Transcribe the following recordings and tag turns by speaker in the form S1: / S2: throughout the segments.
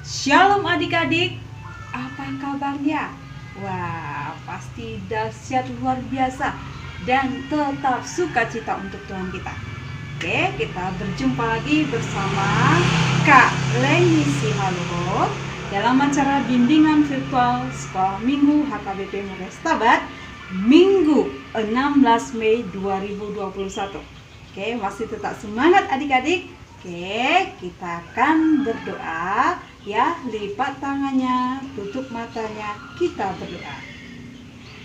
S1: Shalom adik-adik, apa kabarnya? Wah, pasti dahsyat luar biasa dan tetap sukacita untuk Tuhan kita. Oke, kita berjumpa lagi bersama Kak Leni Sihaluhut dalam acara bimbingan virtual Sekolah Minggu HKBP Murestabad Minggu 16 Mei 2021. Oke, masih tetap semangat adik-adik. Oke, kita akan berdoa ya, lipat tangannya, tutup matanya, kita berdoa.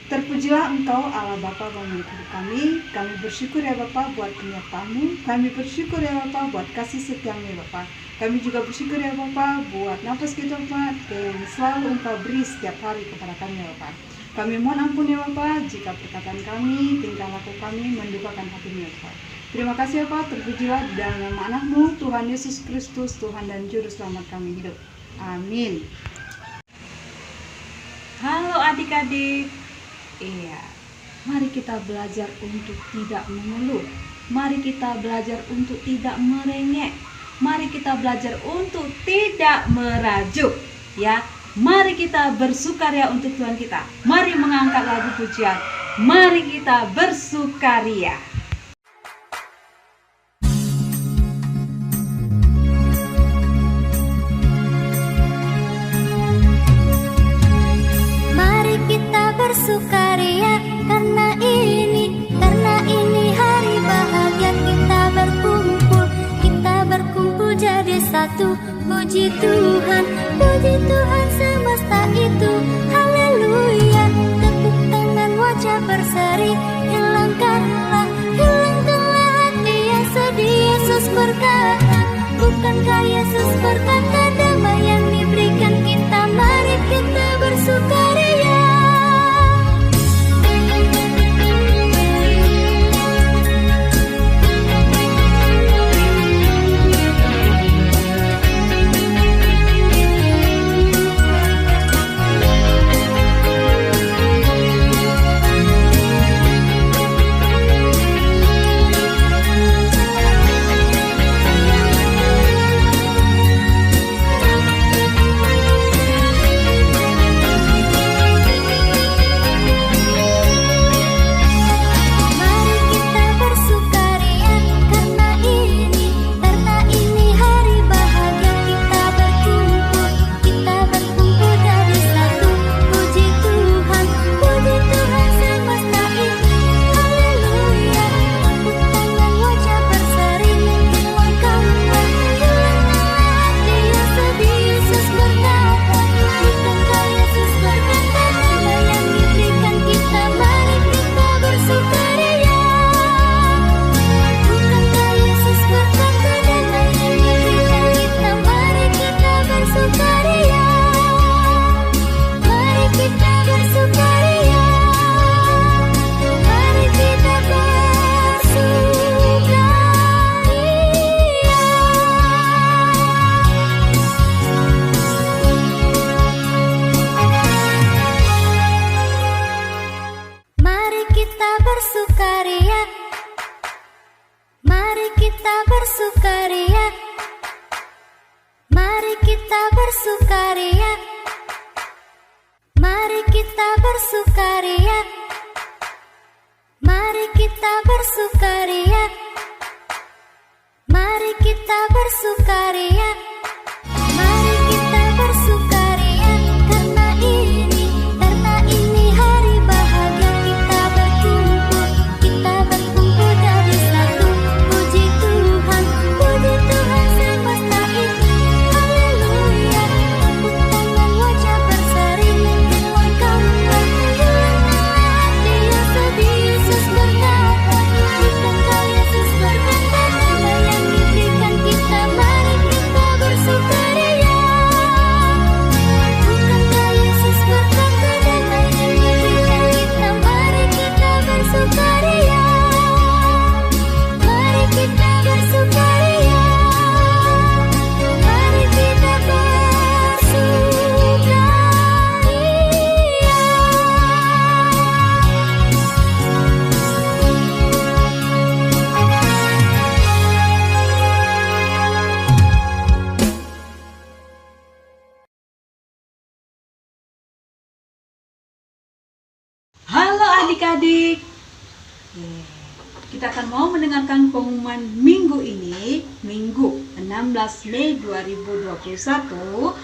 S1: Terpujilah Engkau Allah Bapa pemilik kami bersyukur ya Bapa buat penyertamu, kami bersyukur ya Bapa buat kasih setiamu ya Bapa. Kami juga bersyukur ya Bapa buat nafas kita Bapa yang selalu Engkau beri setiap hari kepada kami ya Bapa. Kami mohon ampun ya Bapa jika perkataan kami, tingkah laku kami mendukakan hatimu ya Bapa. Terima kasih ya Pak, terpujilah di dalam nama anakmu, Tuhan Yesus Kristus, Tuhan dan Juru Selamat kami hidup. Amin. Halo adik-adik. Iya, mari kita belajar untuk tidak mengeluh. Mari kita belajar untuk tidak merengek. Mari kita belajar untuk tidak merajuk. Ya, mari kita bersukaria untuk Tuhan kita. Mari mengangkat lagu pujian. Mari kita bersukaria.
S2: Bersukaria karena ini hari bahagia, kita berkumpul jadi satu. Puji Tuhan semesta itu, haleluya. Tepuk tangan, wajah berseri, hilangkanlah hati yang sedih. Yesus berkata, bukankah Yesus berkata damai yang diberikan kita, mari kita bersukaria. Kita
S1: adik-adik. Kita akan mau mendengarkan pengumuman minggu ini, Minggu 16 Mei 2021.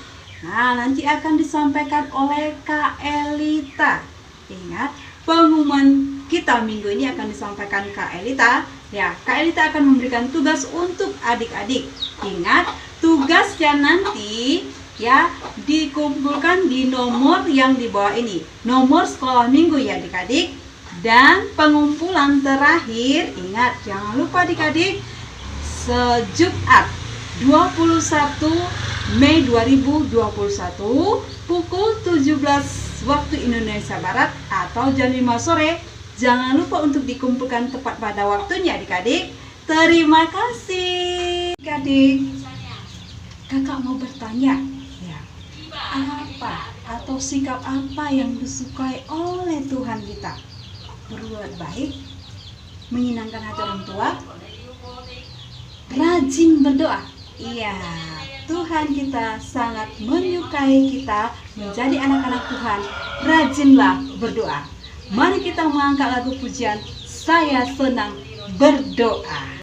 S1: Nah, nanti akan disampaikan oleh Kak Elita. Ingat, pengumuman kita minggu ini akan disampaikan Kak Elita. Ya, Kak Elita akan memberikan tugas untuk adik-adik. Ingat, tugasnya nanti ya dikumpulkan di nomor yang di bawah ini. Nomor sekolah minggu ya adik-adik. Dan pengumpulan terakhir, ingat jangan lupa adik-adik, sejumat 21 Mei 2021 pukul 17 waktu Indonesia Barat atau jam 5 sore. Jangan lupa untuk dikumpulkan tepat pada waktunya adik-adik. Terima kasih adik-adik. Kakak mau bertanya, ya, apa atau sikap apa yang disukai oleh Tuhan kita? Berbuat baik, menyenangkan hati orang tua, rajin berdoa. Iya, Tuhan kita sangat menyukai kita menjadi anak-anak Tuhan. Rajinlah berdoa. Mari kita mengangkat lagu pujian Saya Senang Berdoa.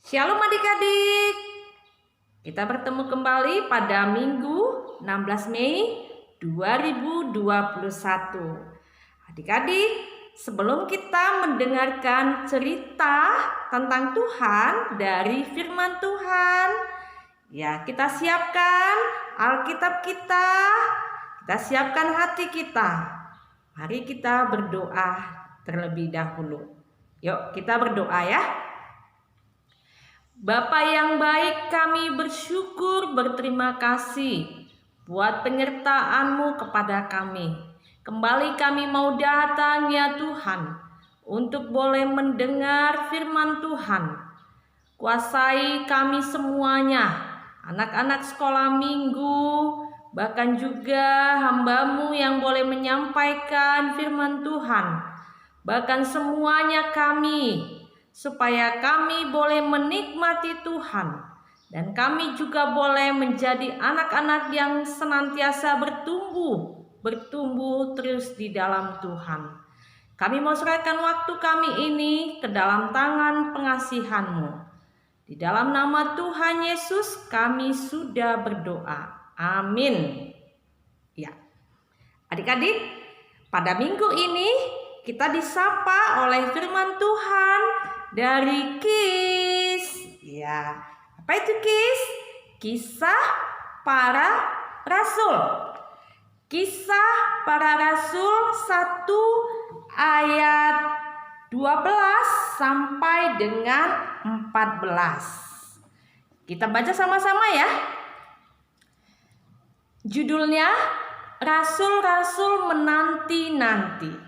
S3: Shalom adik-adik. Kita bertemu kembali pada Minggu 16 Mei 2021. Adik-adik, sebelum kita mendengarkan cerita tentang Tuhan dari firman Tuhan, ya kita siapkan Alkitab kita siapkan hati kita. Mari kita berdoa terlebih dahulu. Yuk kita berdoa ya. Bapa yang baik, kami bersyukur, berterima kasih buat penyertaan-Mu kepada kami. Kembali kami mau datang ya Tuhan, untuk boleh mendengar firman Tuhan. Kuasai kami semuanya, anak-anak sekolah minggu, bahkan juga hamba-Mu yang boleh menyampaikan firman Tuhan. Bahkan semuanya kami, supaya kami boleh menikmati Tuhan dan kami juga boleh menjadi anak-anak yang senantiasa bertumbuh terus di dalam Tuhan. Kami mau serahkan waktu kami ini ke dalam tangan pengasihan-Mu. Di dalam nama Tuhan Yesus kami sudah berdoa. Amin. Ya. Adik-adik, pada minggu ini kita disapa oleh firman Tuhan dari Kis. Ya, apa itu Kis? Kisah para Rasul. Kisah Para Rasul 1 ayat 12 sampai dengan 14. Kita baca sama-sama ya. Judulnya Rasul-Rasul Menanti-nanti.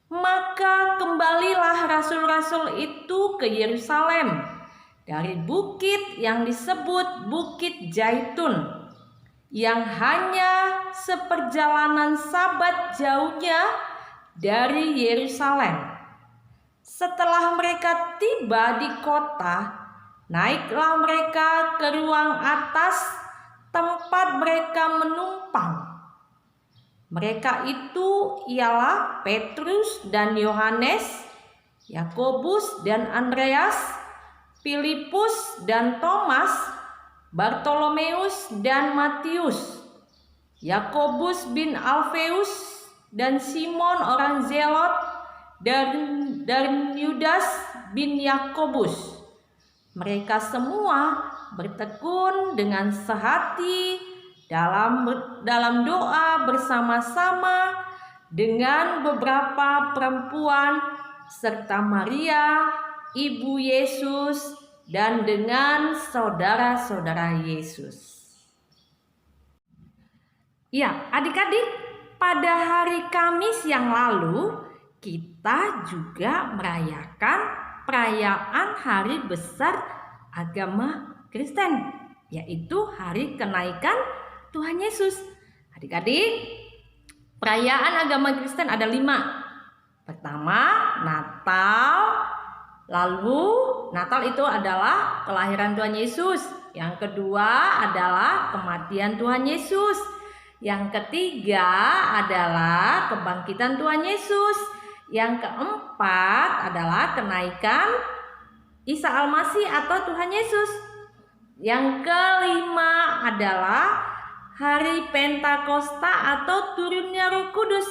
S3: Maka kembalilah rasul-rasul itu ke Yerusalem dari bukit yang disebut Bukit Zaitun, yang hanya seperjalanan Sabat jauhnya dari Yerusalem. Setelah mereka tiba di kota, naiklah mereka ke ruang atas tempat mereka menumpang. Mereka itu ialah Petrus dan Yohanes, Yakobus dan Andreas, Filipus dan Thomas, Bartolomeus dan Matius, Yakobus bin Alfeus dan Simon orang Zelot, dan Yudas bin Yakobus. Mereka semua bertekun dengan sehati dalam doa bersama-sama dengan beberapa perempuan serta Maria, ibu Yesus, dan dengan saudara-saudara Yesus. Ya, adik-adik, pada hari Kamis yang lalu kita juga merayakan perayaan hari besar agama Kristen, yaitu hari kenaikan Tuhan Yesus. Adik-adik, perayaan agama Kristen ada 5. Pertama, Natal. Lalu Natal itu adalah kelahiran Tuhan Yesus. Yang kedua adalah kematian Tuhan Yesus. Yang ketiga adalah kebangkitan Tuhan Yesus. Yang keempat adalah kenaikan Isa Al-Masih atau Tuhan Yesus. Yang kelima adalah hari Pentakosta atau turunnya Roh Kudus.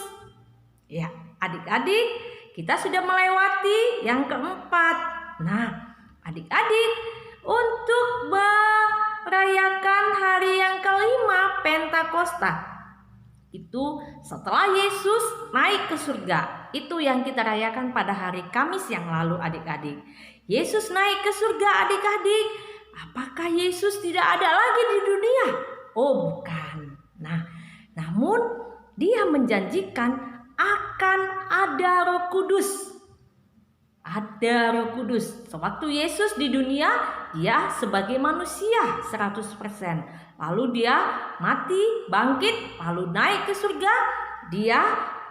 S3: Ya, adik-adik, kita sudah melewati yang keempat. Nah, adik-adik, untuk merayakan hari yang kelima Pentakosta, itu setelah Yesus naik ke surga. Itu yang kita rayakan pada hari Kamis yang lalu, adik-adik. Yesus naik ke surga, adik-adik. Apakah Yesus tidak ada lagi di dunia? Oh, bukan. Nah, namun Dia menjanjikan akan ada Roh Kudus. Ada Roh Kudus. Sewaktu Yesus di dunia, Dia sebagai manusia 100%. Lalu Dia mati, bangkit, lalu naik ke surga. Dia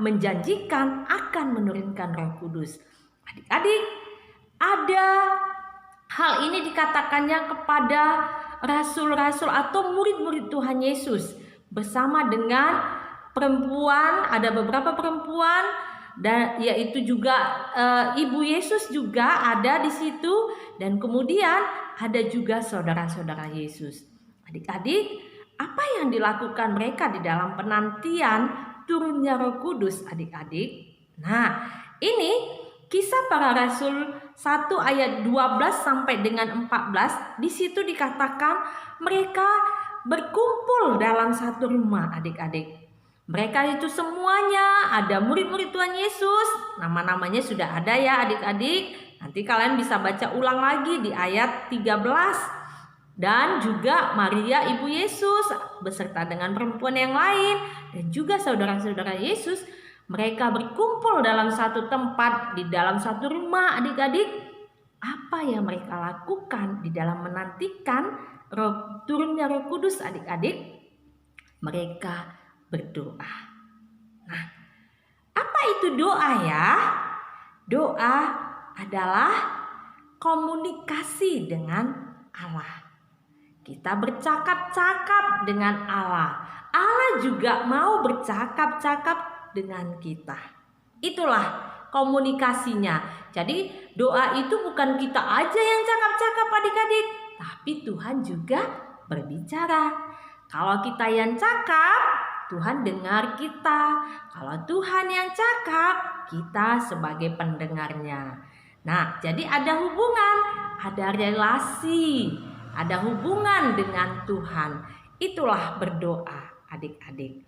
S3: menjanjikan akan menurunkan Roh Kudus. Adik-adik, ada hal ini dikatakannya kepada rasul-rasul atau murid-murid Tuhan Yesus bersama dengan perempuan, ada beberapa perempuan, dan yaitu juga ibu Yesus juga ada di situ, dan kemudian ada juga saudara-saudara Yesus. Adik-adik, apa yang dilakukan mereka di dalam penantian turunnya Roh Kudus, adik-adik? Nah, ini Kisah Para Rasul 1 ayat 12 sampai dengan 14. Di situ dikatakan mereka berkumpul dalam satu rumah, adik-adik. Mereka itu semuanya ada murid-murid Tuhan Yesus. Nama-namanya sudah ada ya, adik-adik. Nanti kalian bisa baca ulang lagi di ayat 13. Dan juga Maria ibu Yesus beserta dengan perempuan yang lain dan juga saudara-saudara Yesus. Mereka berkumpul dalam satu tempat, di dalam satu rumah, adik-adik. Apa yang mereka lakukan di dalam menantikan turunnya Roh Kudus, adik-adik? Mereka berdoa. Nah, apa itu doa ya? Doa adalah komunikasi dengan Allah. Kita bercakap-cakap dengan Allah. Allah juga mau bercakap-cakap dengan kita. Itulah komunikasinya. Jadi doa itu bukan kita aja yang cakap-cakap, adik-adik, tapi Tuhan juga berbicara. Kalau kita yang cakap, Tuhan dengar kita. Kalau Tuhan yang cakap, kita sebagai pendengarnya. Nah, jadi ada hubungan, ada relasi, ada hubungan dengan Tuhan. Itulah berdoa, adik-adik.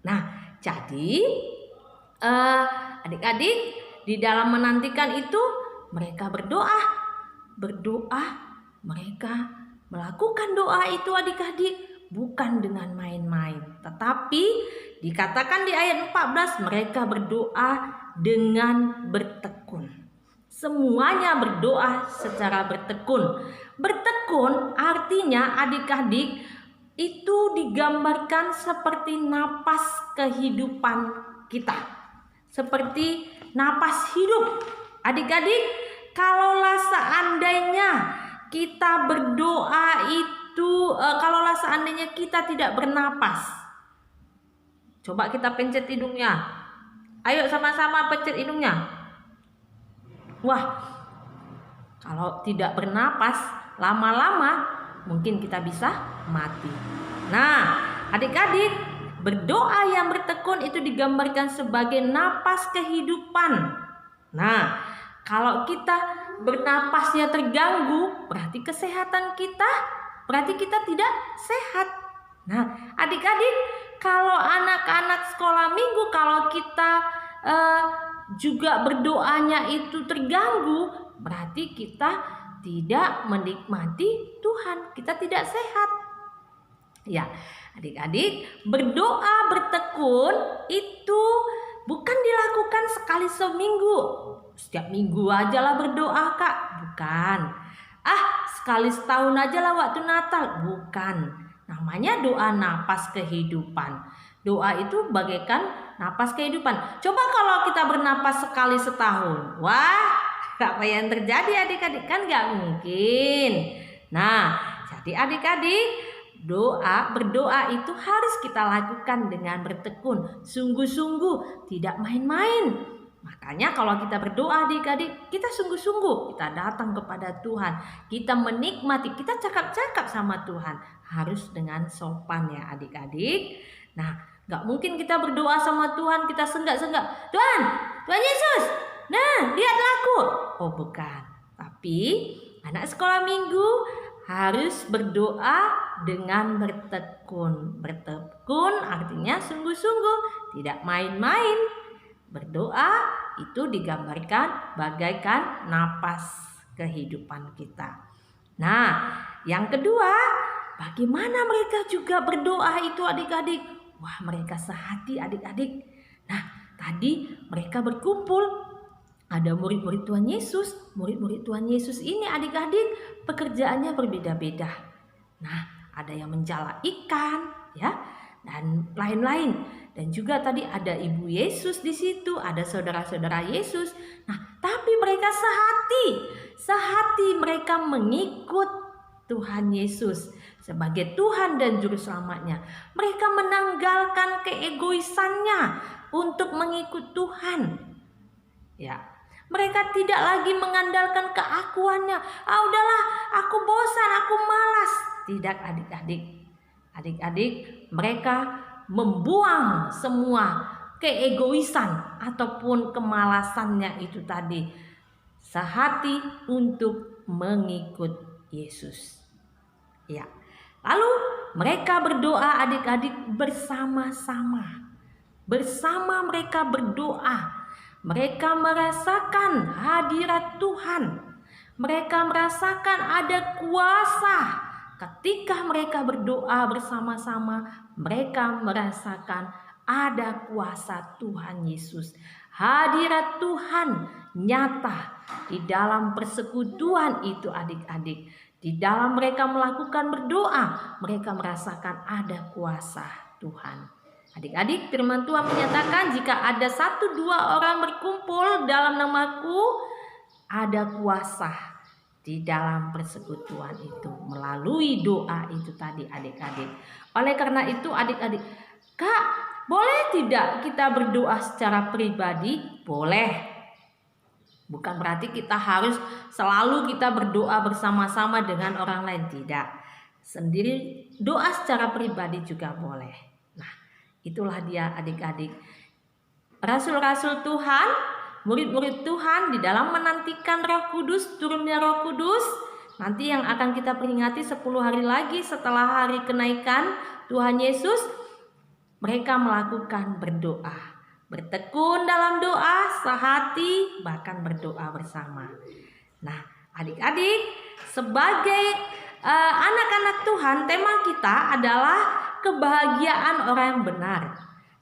S3: Nah, jadi adik-adik di dalam menantikan itu mereka berdoa, mereka melakukan doa itu adik-adik bukan dengan main-main, tetapi dikatakan di ayat 14 mereka berdoa dengan bertekun. Semuanya berdoa secara bertekun. Bertekun artinya adik-adik itu digambarkan seperti napas kehidupan kita. Seperti napas hidup. Adik-adik, kalaulah seandainya kita berdoa itu, kalaulah seandainya kita tidak bernapas. Coba kita pencet hidungnya. Ayo sama-sama pencet hidungnya. Wah, kalau tidak bernapas, lama-lama mungkin kita bisa mati. Nah, adik-adik, berdoa yang bertekun itu digambarkan sebagai napas kehidupan. Nah, kalau kita bernapasnya terganggu, berarti kesehatan kita, berarti kita tidak sehat. Nah, adik-adik, kalau anak-anak sekolah minggu, kalau kita juga berdoanya itu terganggu, berarti kita tidak menikmati Tuhan, kita tidak sehat. Ya, adik-adik, berdoa bertekun itu bukan dilakukan sekali seminggu. Setiap minggu aja lah berdoa, Kak. Bukan. Sekali setahun aja lah waktu Natal. Bukan. Namanya doa napas kehidupan. Doa itu bagaikan napas kehidupan. Coba kalau kita bernapas sekali setahun. Wah, apa yang terjadi adik-adik? Kan gak mungkin. Nah, jadi adik-adik, berdoa itu harus kita lakukan dengan bertekun. Sungguh-sungguh, tidak main-main. Makanya kalau kita berdoa adik-adik, kita sungguh-sungguh, kita datang kepada Tuhan, kita menikmati, kita cakap-cakap sama Tuhan. Harus dengan sopan ya adik-adik. Nah, gak mungkin kita berdoa sama Tuhan, kita senggak-senggak. Tuhan Yesus, nah lihatlah aku. Oh bukan. Tapi anak sekolah minggu harus berdoa dengan bertekun. Bertekun artinya sungguh-sungguh, tidak main-main. Berdoa itu digambarkan bagaikan napas kehidupan kita. Nah, yang kedua, bagaimana mereka juga berdoa itu adik-adik? Wah, mereka sehati adik-adik. Nah, tadi mereka berkumpul. Ada murid-murid Tuhan Yesus. Murid-murid Tuhan Yesus ini adik-adik pekerjaannya berbeda-beda. Nah, ada yang menjala ikan, ya, dan lain-lain. Dan juga tadi ada Ibu Yesus di situ, ada saudara-saudara Yesus. Nah, tapi mereka sehati mereka mengikut Tuhan Yesus sebagai Tuhan dan Juru Selamatnya. Mereka menanggalkan keegoisannya untuk mengikut Tuhan. Ya, mereka tidak lagi mengandalkan keakuannya. Udahlah, aku bosan, aku malas. Tidak adik-adik. Adik-adik, mereka membuang semua keegoisan ataupun kemalasannya itu tadi. Sehati untuk mengikut Yesus. Ya. Lalu mereka berdoa adik-adik bersama-sama. Bersama mereka berdoa. Mereka merasakan hadirat Tuhan. Mereka merasakan ada kuasa. Ketika mereka berdoa bersama-sama, mereka merasakan ada kuasa Tuhan Yesus. Hadirat Tuhan nyata di dalam persekutuan itu adik-adik. Di dalam mereka melakukan berdoa, mereka merasakan ada kuasa Tuhan. Adik-adik, firman Tuhan menyatakan jika ada 1-2 orang berkumpul dalam namaku, ada kuasa di dalam persekutuan itu melalui doa itu tadi adik-adik. Oleh karena itu adik-adik, Kak, boleh tidak kita berdoa secara pribadi? Boleh. Bukan berarti kita harus selalu kita berdoa bersama-sama dengan orang lain, tidak. Sendiri doa secara pribadi juga boleh. Nah, itulah dia adik-adik. Rasul-rasul Tuhan, murid-murid Tuhan di dalam menantikan Roh Kudus, turunnya Roh Kudus, nanti yang akan kita peringati 10 hari lagi setelah hari kenaikan Tuhan Yesus. mereka melakukan berdoa. Bertekun dalam doa, sehati, bahkan berdoa bersama. Nah, adik-adik, sebagai anak-anak Tuhan, tema kita adalah kebahagiaan orang yang benar.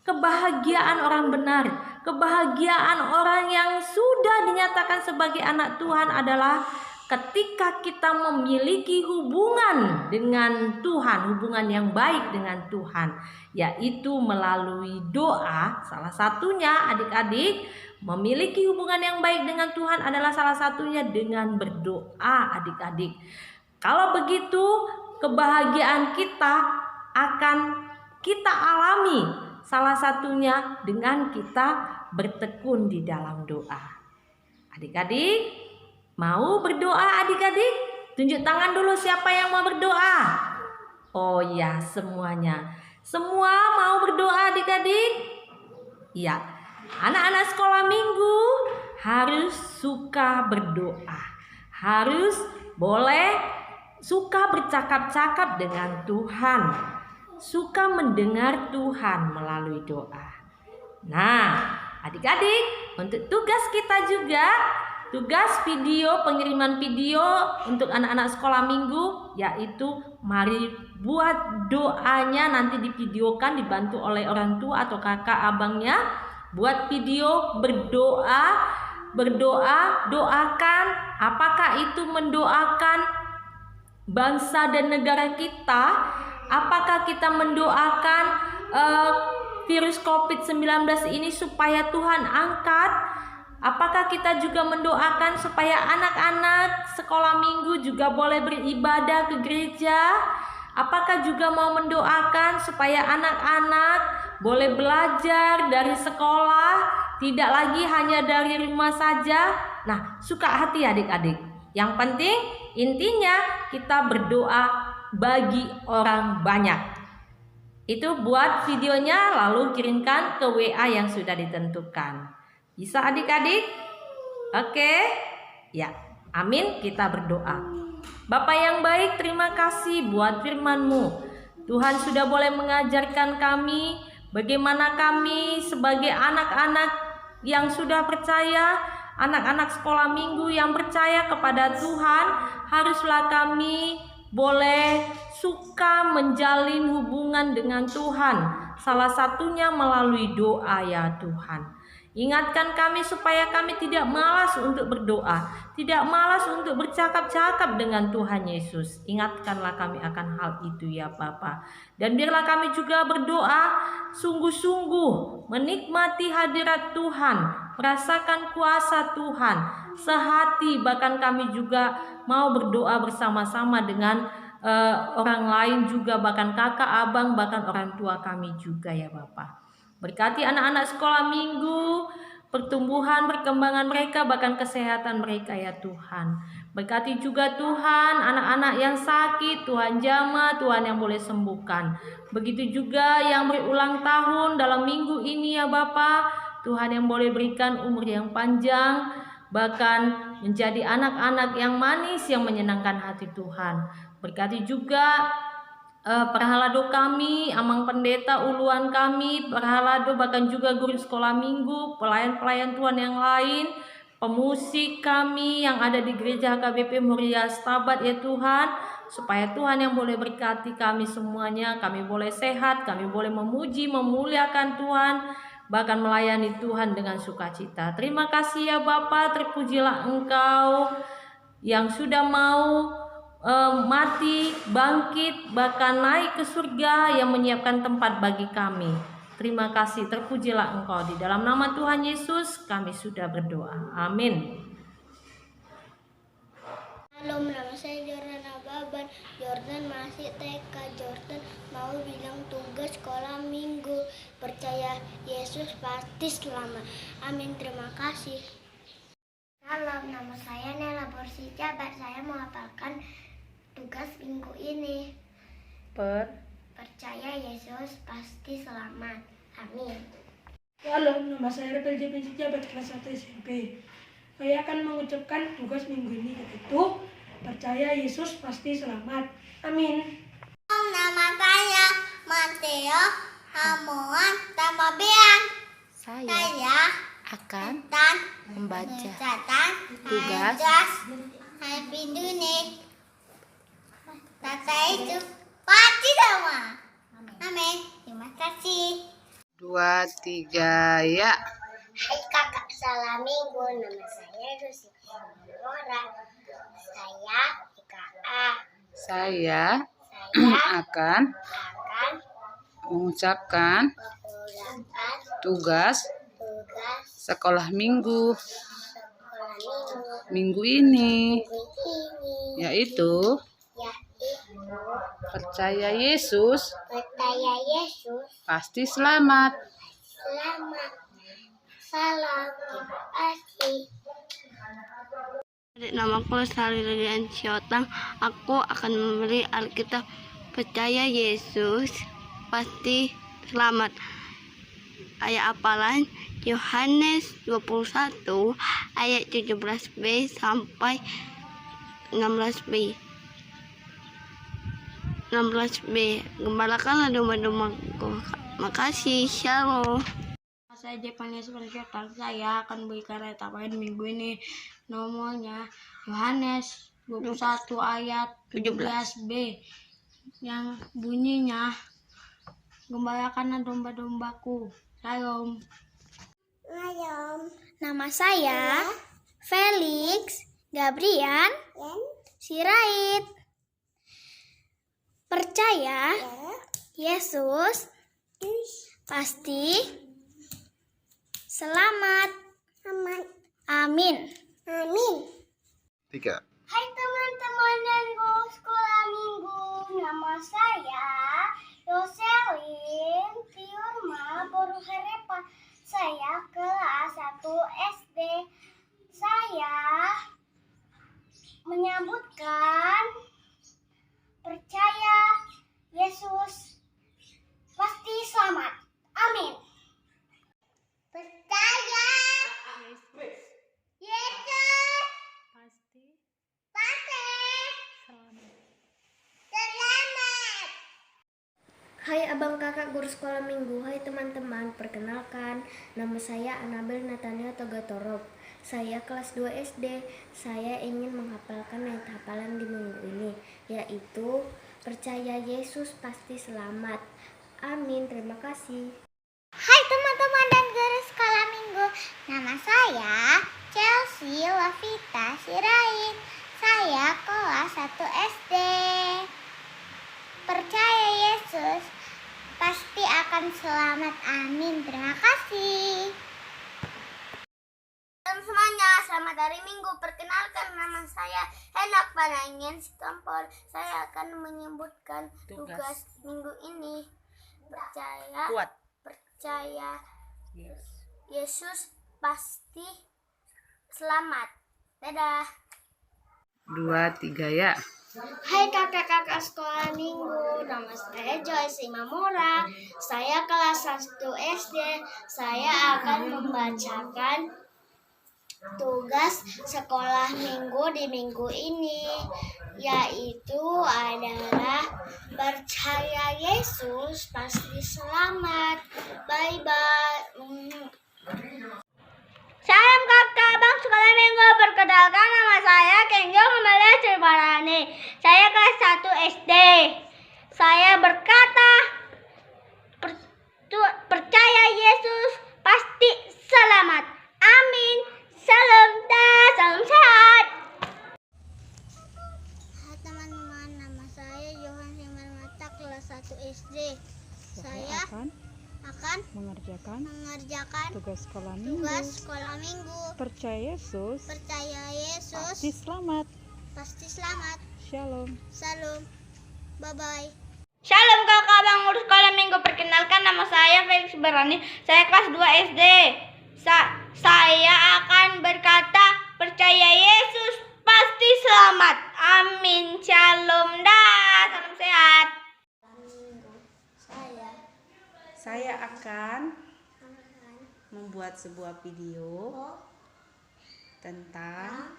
S3: Kebahagiaan orang benar, kebahagiaan orang yang sudah dinyatakan sebagai anak Tuhan adalah ketika kita memiliki hubungan dengan Tuhan, hubungan yang baik dengan Tuhan, yaitu melalui doa. Salah satunya adik-adik, memiliki hubungan yang baik dengan Tuhan adalah salah satunya dengan berdoa adik-adik. Kalau begitu, kebahagiaan kita akan kita alami. Salah satunya dengan kita bertekun di dalam doa. Adik-adik, mau berdoa adik-adik? Tunjuk tangan dulu siapa yang mau berdoa. Oh ya, semuanya. Semua mau berdoa adik-adik? Iya. Anak-anak sekolah minggu harus suka berdoa. Harus boleh suka bercakap-cakap dengan Tuhan. Suka mendengar Tuhan melalui doa. Nah, adik-adik, untuk tugas kita juga, tugas video, pengiriman video untuk anak-anak sekolah minggu, yaitu mari buat doanya, nanti divideokan, dibantu oleh orang tua atau kakak abangnya. Buat video berdoa, doakan. Apakah itu mendoakan bangsa dan negara kita? Apakah kita mendoakan virus COVID-19 ini supaya Tuhan angkat? Apakah kita juga mendoakan supaya anak-anak sekolah minggu juga boleh beribadah ke gereja? Apakah juga mau mendoakan supaya anak-anak boleh belajar dari sekolah, tidak lagi hanya dari rumah saja? Nah, suka hati adik-adik. Yang penting intinya kita berdoa bagi orang banyak. Itu buat videonya lalu kirimkan ke WA yang sudah ditentukan. Bisa adik-adik? Oke? Ya, amin, kita berdoa. Bapa yang baik, terima kasih buat firman-Mu. Tuhan sudah boleh mengajarkan kami bagaimana kami sebagai anak-anak yang sudah percaya, anak-anak sekolah minggu yang percaya kepada Tuhan, haruslah kami boleh suka menjalin hubungan dengan Tuhan. Salah satunya melalui doa ya Tuhan. Ingatkan kami supaya kami tidak malas untuk berdoa, tidak malas untuk bercakap-cakap dengan Tuhan Yesus. Ingatkanlah kami akan hal itu ya Bapa. Dan biarlah kami juga berdoa sungguh-sungguh, menikmati hadirat Tuhan, merasakan kuasa Tuhan, sehati. Bahkan kami juga mau berdoa bersama-sama dengan orang lain juga, bahkan kakak, abang, bahkan orang tua kami juga ya Bapa. Berkati anak-anak sekolah minggu, pertumbuhan, perkembangan mereka, bahkan kesehatan mereka ya Tuhan. Berkati juga Tuhan anak-anak yang sakit, Tuhan jamah, Tuhan yang boleh sembuhkan. Begitu juga yang berulang tahun dalam minggu ini ya Bapa, Tuhan yang boleh berikan umur yang panjang, bahkan menjadi anak-anak yang manis yang menyenangkan hati Tuhan. Berkati juga perhalado kami, amang pendeta uluan kami, perhalado bahkan juga guru sekolah minggu, pelayan-pelayan Tuhan yang lain, pemusik kami yang ada di gereja HKBP Muria Stabat ya Tuhan, supaya Tuhan yang boleh berkati kami semuanya, kami boleh sehat, kami boleh memuji, memuliakan Tuhan, bahkan melayani Tuhan dengan sukacita. Terima kasih ya Bapa, terpujilah Engkau yang sudah mau mati, bangkit, bahkan naik ke surga, yang menyiapkan tempat bagi kami. Terima kasih, terpujilah Engkau. Di dalam nama Tuhan Yesus kami sudah berdoa. Amin.
S4: Halo, nama saya Jordan Ababan. Jordan masih TK. Jordan mau bilang tugas sekolah minggu. Percaya Yesus pasti selamat. Amin, terima kasih. Halo, nama saya Nela Borsi Jabat. Saya menghafalkan tugas minggu ini. Percaya Yesus pasti selamat. Amin.
S5: Halo, nama saya Rebel JP Jabat kelas 1 SMP. Saya akan mengucapkan tugas minggu ini, yaitu percaya Yesus pasti selamat. Amin.
S4: Nama saya Mateo Hamuan tamabian.
S3: Saya
S4: Saya
S3: akan
S4: dan
S3: membaca
S4: tugas
S3: tugas
S4: Happy Tata itu pasti sama. Amin. Terima kasih.
S6: 2, 3, ya.
S4: Hai kakak, salam minggu. Nama saya Rusi Mora. Saya IKA.
S6: Saya
S4: Saya
S6: akan
S4: akan
S6: mengucapkan
S4: menggunakan
S6: tugas
S4: tugas
S6: sekolah minggu
S4: sekolah
S6: minggu ini,
S4: minggu ini,
S6: yaitu
S4: yaitu
S6: percaya Yesus
S4: percaya Yesus.
S6: pasti selamat.
S4: Selamat. Salam. Terima kasih.
S7: Namaku Lestari Lilian Syotang. Aku akan memberi Alkitab. Percaya Yesus pasti selamat. Ayat hafalan Yohanes 21 ayat 17b sampai 16b. 16b. Gembalakanlah domba-dombaku. Makasih. Shalom. Saya Jepan Yesus Syotang. Saya akan berikan ayat hafalan minggu ini. Nomornya Yohanes 21 ayat 17b yang bunyinya, gembalakanlah domba-dombaku. Shalom.
S4: Nama saya Felix Gabrian Sirait. Percaya Yesus pasti selamat. Amin.
S8: 3.
S4: Hai teman-teman dari sekolah minggu, nama saya Yoselin Tiurma Boruherepa. Saya kelas 1 SD. Saya menyambutkan percaya Yesus pasti selamat. Amin. Percaya Yesus pasti selamat.
S9: Hai abang kakak guru sekolah minggu, hai teman-teman, perkenalkan nama saya Anabel Nathaniel Togatorop. Saya kelas 2 SD. Saya ingin menghafalkan ayat hafalan di minggu ini, yaitu percaya Yesus pasti selamat. Amin, terima kasih.
S4: Hai teman-teman dan guru sekolah minggu, nama saya Chelsea Lavita Sirait. Saya kelas 1 SD. Percaya Yesus pasti akan selamat. Amin. Terima kasih. Semuanya, selamat hari Minggu. Perkenalkan, nama saya Henak Panangin Sitompor. Saya akan menyebutkan tugas minggu ini. Percaya Yesus pasti selamat. Dadah.
S6: 2, 3, ya.
S9: Hai kakak-kakak sekolah minggu, nama saya Joyce Imamura. Saya kelas 1 SD. Saya akan membacakan tugas sekolah minggu di minggu ini, yaitu adalah percaya Yesus pasti selamat. Bye-bye.
S4: Salam kakak abang sekolah minggu. Perkenalkan, nama saya Kenjo Amalia Cibarani. Saya kelas 1 SD. Saya berkata, percaya Yesus pasti selamat. Amin. Salam dah, salam sehat. Hai teman-teman, nama saya Johan Siman Mata kelas 1 SD. Saya akan mengerjakan tugas sekolah minggu.
S10: Percaya Yesus
S4: Pasti
S10: selamat.
S4: selamat.
S10: Shalom.
S4: Salam. Bye-bye. Shalom kakak abang urus sekolah minggu. Perkenalkan, nama saya Felix Berani. Saya kelas 2 SD. Saya akan berkata, percaya Yesus pasti selamat. Amin. Shalom dah. Salam sehat.
S1: Saya akan membuat sebuah video tentang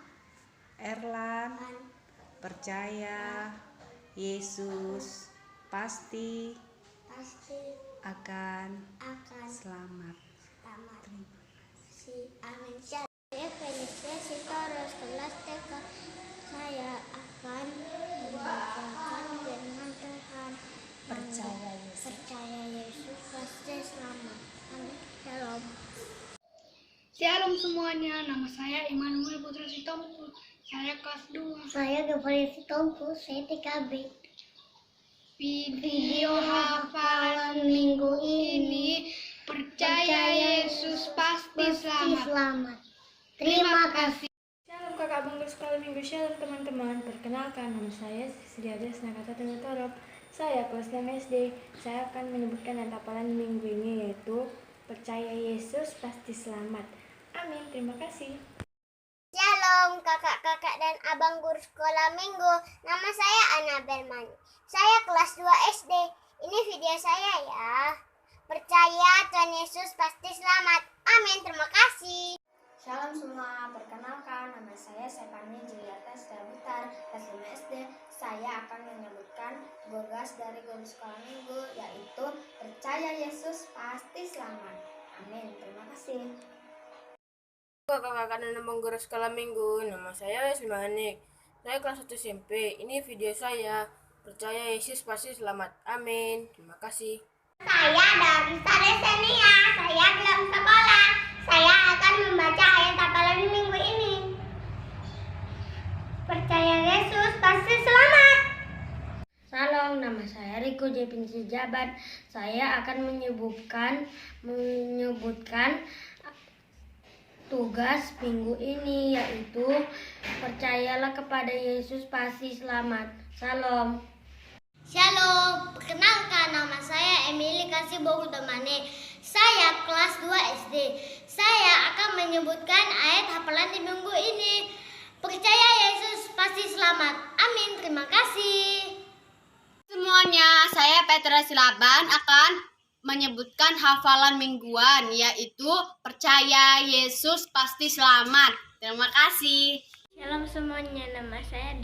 S1: Erlan percaya Yesus pasti akan
S4: akan
S1: selamat.
S4: selamat. Amin. Saya Felicia Sitoros, kelas TK. Saya akan membacakan firman Tuhan. Percaya Yesus pasti selamat. Amin. Shalom.
S5: Shalom semuanya, nama saya Immanuel Putra Sitompul. Saya kelas 2.
S4: Saya Gavali Sitompul, saya TKB.
S5: Video hafalan minggu ini, percaya Yesus pasti selamat.
S4: Terima kasih.
S5: Shalom kakak bangga sekolah minggu, shalom teman-teman. Perkenalkan, nama saya Sediada Senakata Tegatorop. Saya kelas 6 SD. Saya akan menyebutkan ayat hafalan minggu ini, yaitu percaya Yesus pasti selamat. Amin, terima kasih.
S4: Shalom kakak-kakak dan abang guru sekolah minggu. Nama saya Anabel Mani. Saya kelas 2 SD. Ini video saya ya. Percaya Tuhan Yesus pasti selamat. Amin, terima kasih.
S9: Shalom semua, perkenalkan nama saya Sepani Juliata Sedabutar, kelas 5 SD. Saya akan menyebutkan tugas dari guru sekolah minggu, yaitu percaya Yesus pasti selamat. Amin, terima kasih.
S7: Kakak-kakak dan abang guru sekolah minggu, nama saya Wismanik. Saya kelas 1 SMP. Ini video saya. Percaya Yesus pasti selamat. Amin. Terima kasih.
S4: Saya Darisa Resenia. Saya belum sekolah. Saya akan membaca ayat hafalan minggu ini. Percaya Yesus pasti selamat.
S9: Shalom, nama saya Riko Jepin Sejabat. Saya akan menyebutkan tugas minggu ini, yaitu percayalah kepada Yesus pasti selamat. Shalom.
S4: Shalom, perkenalkan nama saya Emily Kasih Bogudomane. Saya kelas 2 SD. Saya akan menyebutkan ayat hafalan di minggu ini. Percaya Yesus pasti selamat. Amin, terima kasih.
S7: Semuanya, saya Petra Silaban akan menyebutkan hafalan mingguan, yaitu percaya Yesus pasti selamat. Terima kasih.
S4: Shalom semuanya, nama saya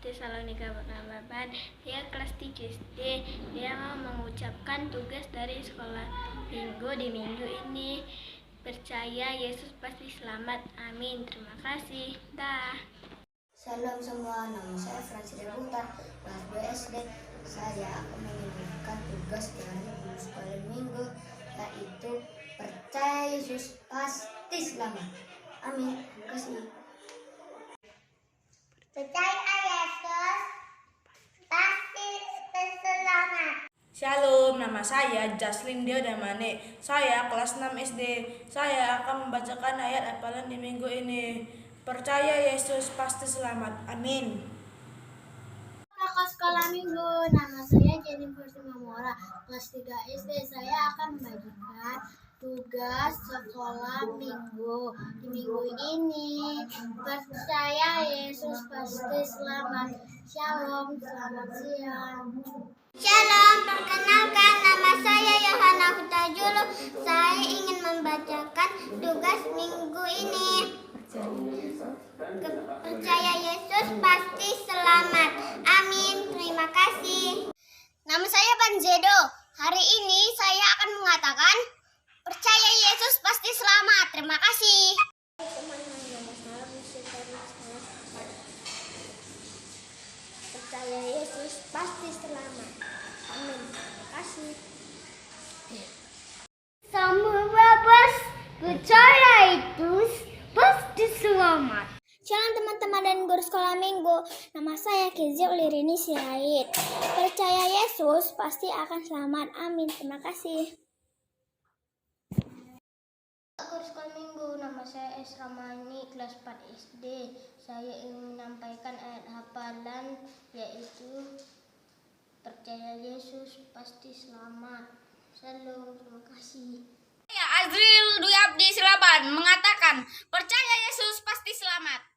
S4: Tesalonika Bakababan. Saya kelas 3 SD. Dia mau mengucapkan tugas dari sekolah minggu di minggu ini. Percaya Yesus pasti selamat. Amin. Terima kasih. Dah.
S9: Shalom semua, nama saya Francis Debutar, kelas 2 SD. Saya akan menyebutkan tugas dari guru sekolah minggu, yaitu percaya Yesus pasti selamat. Amin. Terima kasih.
S4: Percaya Yesus pasti selamat.
S10: Shalom, nama saya Jaslin Diodamane. Saya kelas 6 SD. Saya akan membacakan ayat hafalan di minggu ini. Percaya Yesus pasti selamat. Amin.
S9: Kakak sekolah minggu, nama saya Jennifer Simamora, kelas 3 SD. Saya akan membagikan tugas sekolah minggu di minggu ini. Percaya Yesus pasti selamat. Shalom, selamat siang.
S4: Shalom, perkenalkan nama saya Yohana Hutajulu. Saya ingin membacakan tugas minggu ini. Percaya Yesus pasti selamat. Amin. Terima kasih. Nama saya Banzedo. Hari ini saya akan mengatakan percaya Yesus pasti selamat. Terima kasih. Percaya Yesus pasti selamat. Amin. Terima kasih. Semua bebas, percaya Yesus pasti selamat. Shalom teman-teman dan guru sekolah minggu. Nama saya Kezia Ulirini Sirait. Percaya Yesus pasti akan selamat. Amin. Terima kasih. Guru sekolah minggu, nama saya Esra Mani, kelas 4 SD. Saya ingin menyampaikan ayat hafalan, yaitu percaya Yesus pasti selamat. Shalom, terima kasih.
S7: Saya Azril Dwi Abdi Silaban mengatakan percaya Yesus pasti selamat.